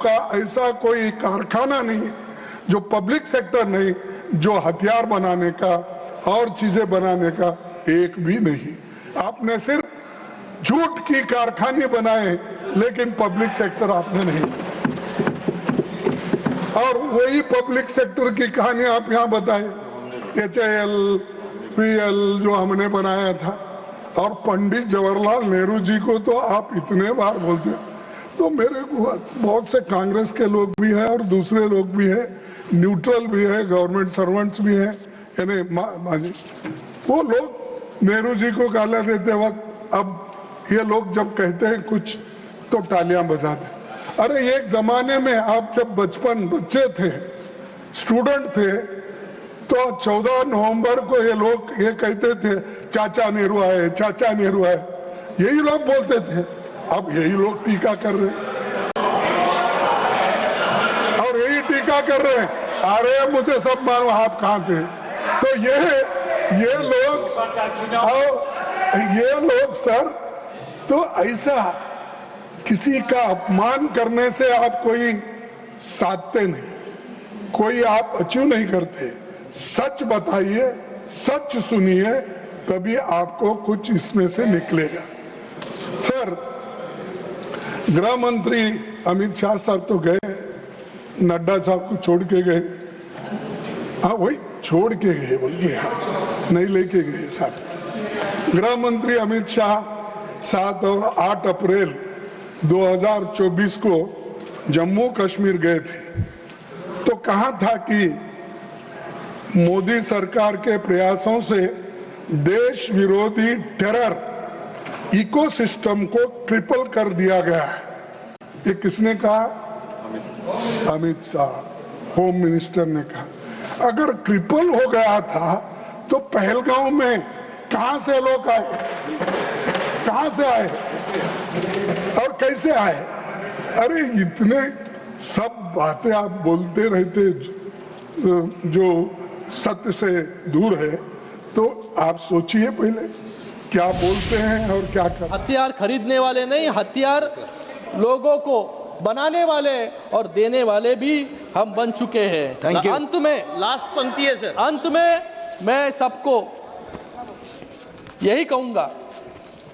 आपका ऐसा कोई कारखाना नहीं जो पब्लिक सेक्टर नहीं, जो हथियार बनाने का और चीजें बनाने का एक भी नहीं। आपने सिर्फ झूठ की कारखाने बनाए, लेकिन पब्लिक सेक्टर आपने नहीं। और वही पब्लिक सेक्टर की कहानी आप यहाँ बताए, HAL, PL जो हमने बनाया था। और पंडित जवाहरलाल नेहरू जी को तो आप इतने बार बोलते हैं, तो मेरे को बहुत से कांग्रेस के लोग भी हैं और दूसरे लोग भी हैं, न्यूट्रल भी है, गवर्नमेंट सर्वेंट्स भी हैं, यानी वो लोग नेहरू जी को गाला देते वक्त अब ये लोग जब कहते हैं कुछ तो तालियां बजाते। अरे एक जमाने में आप जब बच्चे थे, स्टूडेंट थे, तो 14 नवंबर को ये लोग ये कहते थे चाचा नेहरू आए, चाचा नेहरू आए, यही लोग बोलते थे। अब यही लोग टीका कर रहे हैं और यही टीका कर रहे हैं, अरे मुझे सब मानो आप कहाँ थे। तो ये लोग सर, तो ऐसा किसी का अपमान करने से आप कोई साधते नहीं, कोई आप अचीव नहीं करते। सच बताइए, सच सुनिए, तभी आपको कुछ इसमें से निकलेगा। सर, गृह मंत्री अमित शाह साहब तो गए, नड्डा साहब को छोड़ के गए। हाँ वही छोड़ के गए, बोलिए नहीं लेके गए साहब। गृह मंत्री अमित शाह 7 और 8 अप्रैल 2024 को जम्मू कश्मीर गए थे, तो कहा था कि मोदी सरकार के प्रयासों से देश विरोधी टेरर इकोसिस्टम को ट्रिपल कर दिया गया है। ये किसने कहा? अमित शाह, होम मिनिस्टर ने कहा। अगर ट्रिपल हो गया था तो पहलगांव में कहां से लोग आए, कहां से आए और कैसे आए? अरे इतने सब बातें आप बोलते रहते जो सत्य से दूर है, तो आप सोचिए पहले क्या बोलते हैं और क्या कर। हथियार खरीदने वाले नहीं, हथियार लोगों को बनाने वाले और देने वाले भी हम बन चुके हैं। अंत में लास्ट पंक्ति है सर, अंत में मैं सबको यही कहूंगा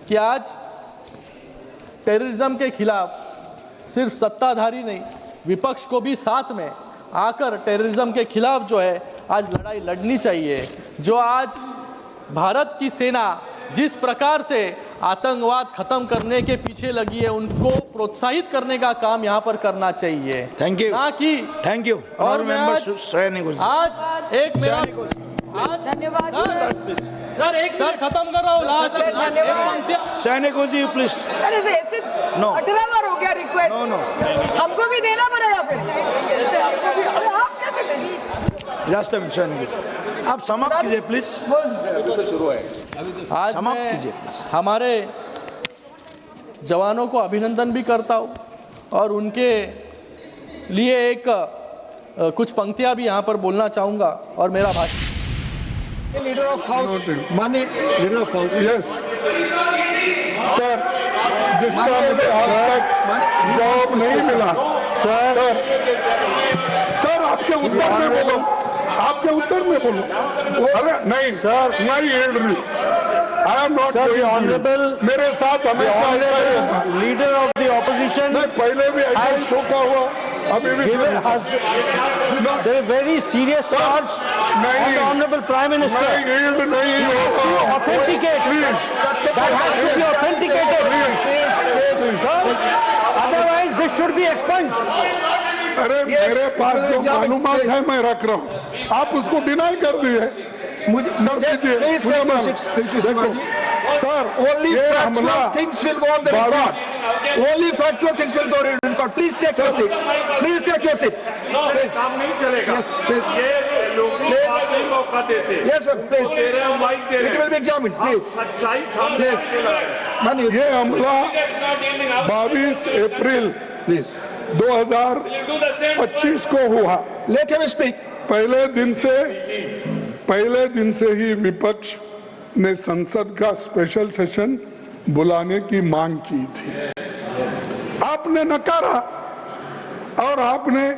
कि आज टेररिज्म के खिलाफ सिर्फ सत्ताधारी नहीं, विपक्ष को भी साथ में आकर टेररिज्म के खिलाफ जो है आज लड़ाई लड़नी चाहिए। जो आज भारत की सेना जिस प्रकार से आतंकवाद खत्म करने के पीछे लगी है, उनको प्रोत्साहित करने का काम यहाँ पर करना चाहिए। थैंक यू, ना कि थैंक यू। और मैं आज एक मेरा धन्यवाद सर, एक सर खत्म कर रहा हूँ लास्ट सैनिक जी प्लीज। नो 18 बार हो गया रिक्वेस्ट। नो हमको भी देना पड़ेगा फिर। आप कैसे आप समाप्त कीजिए प्लीज। आज समाप्त कीजिए। हमारे जवानों को अभिनंदन भी करता हूँ और उनके लिए एक कुछ पंक्तियां भी यहाँ पर बोलना चाहूँगा और मेरा भाषण। लीडर ऑफ हाउस मानी, leader of house, yes sir, जिसका मुझे आज तक जवाब नहीं मिला। सर आपके उत्तर में बोलो, आपके उत्तर में बोलो। अरे नहीं सर, नहीं नहीं, आई एम नॉट ऑनरेबल। मेरे साथ हमेशा लीडर ऑफ द ऑपोजिशन, नहीं पहले भी ऐसा धोखा हुआ, अभी भी वेरी सीरियस चार्ज। नहीं, ऑनरेबल प्राइम मिनिस्टर, नहीं authenticate please, that has to be authenticated please, otherwise this should be expunged. अरे मेरे पास जो मालूमात है मैं रख रहा हूँ, आप उसको डिनाई कर दिए। मुझे sir, only factual things will go on the record. Only factual things will go on the record. Please take your seat. Please take your seat. काम नहीं चलेगा। Yes, please. ये लोगों को बाद में मौका देते हैं। Yes, sir. Please. It will be examined. Please. सच्चाई सामने आके लाए। ये हमला 22 अप्रैल 2025 को हुआ। Let him speak. पहले दिन से ही विपक्ष ने संसद का स्पेशल सेशन बुलाने की मांग की थी। आपने नकारा। और आपने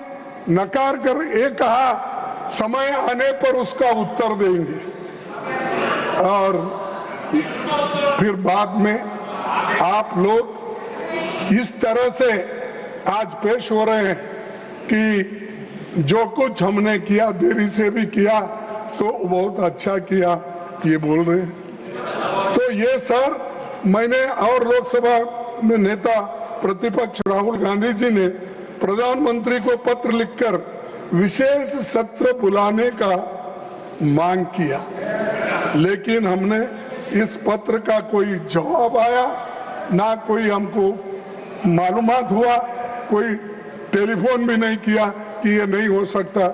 नकार कर ये कहा समय आने पर उसका उत्तर देंगे, और फिर बाद में आप लोग इस तरह से आज पेश हो रहे हैं कि जो कुछ हमने किया देरी से भी किया तो बहुत अच्छा किया, ये बोल रहे हैं। तो ये सर, मैंने और लोकसभा में नेता प्रतिपक्ष राहुल गांधी जी ने प्रधानमंत्री को पत्र लिखकर विशेष सत्र बुलाने का मांग किया, लेकिन हमने इस पत्र का कोई जवाब आया ना, कोई हमको मालूमात हुआ, कोई टेलीफोन भी नहीं किया कि ये नहीं हो सकता,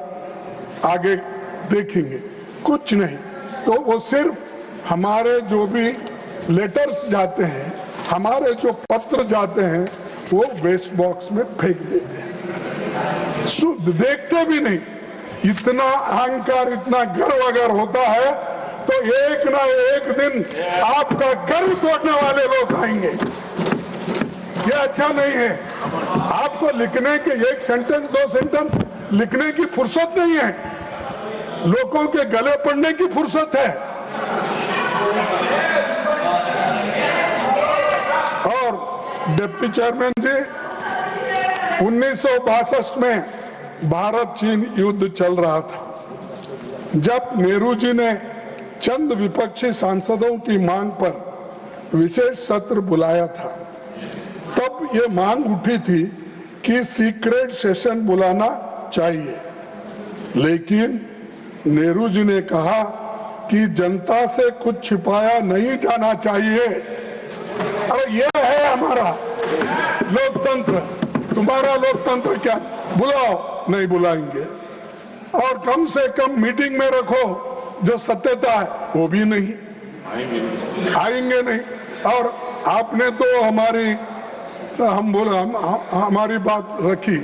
आगे देखेंगे, कुछ नहीं। तो वो सिर्फ हमारे जो भी लेटर्स जाते हैं, हमारे जो पत्र जाते हैं, वो वेस्ट बॉक्स में फेंक देते हैं, देखते भी नहीं। इतना अहंकार, इतना गर्व अगर होता है तो एक ना एक दिन आपका गर्व तोड़ने वाले लोग आएंगे। ये अच्छा नहीं है। आपको लिखने के एक सेंटेंस, दो सेंटेंस लिखने की फुर्सत नहीं है, लोगों के गले पड़ने की फुर्सत है। और डिप्टी चेयरमैन जी, 1962 में भारत चीन युद्ध चल रहा था, जब नेहरू जी ने चंद विपक्षी सांसदों की मांग पर विशेष सत्र बुलाया था, तब ये मांग उठी थी कि सीक्रेट सेशन बुलाना चाहिए, लेकिन नेहरू जी ने कहा कि जनता से कुछ छिपाया नहीं जाना चाहिए। अरे ये है हमारा लोकतंत्र। तुम्हारा लोकतंत्र क्या? बुलाओ, नहीं बुलाएंगे। और कम से कम मीटिंग में रखो, जो सत्यता है वो भी नहीं आएंगे नहीं। और आपने तो हमारी बात रखी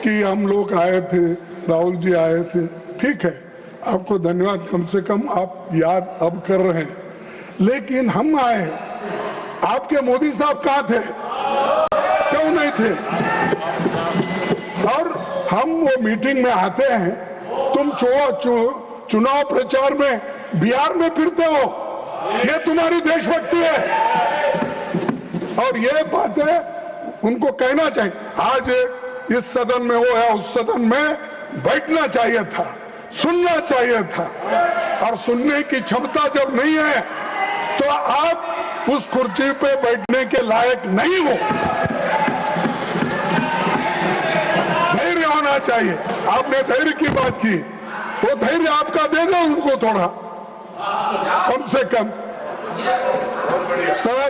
कि हम लोग आए थे, राहुल जी आए थे, ठीक है, आपको धन्यवाद, कम से कम आप याद अब कर रहे हैं। लेकिन हम आए, आपके मोदी साहब कहाँ थे? क्यों नहीं थे? और हम वो मीटिंग में आते हैं, तुम चुनाव प्रचार में बिहार में फिरते हो, ये तुम्हारी देशभक्ति है। और ये बातें उनको कहना चाहिए। आज इस सदन में वो है, उस सदन में बैठना चाहिए था, सुनना चाहिए था। और सुनने की क्षमता जब नहीं है तो आप उस कुर्सी पे बैठने के लायक नहीं हो। धैर्य होना चाहिए। आपने धैर्य की बात की, वो धैर्य आपका दे दो उनको थोड़ा, कम से कम। सर,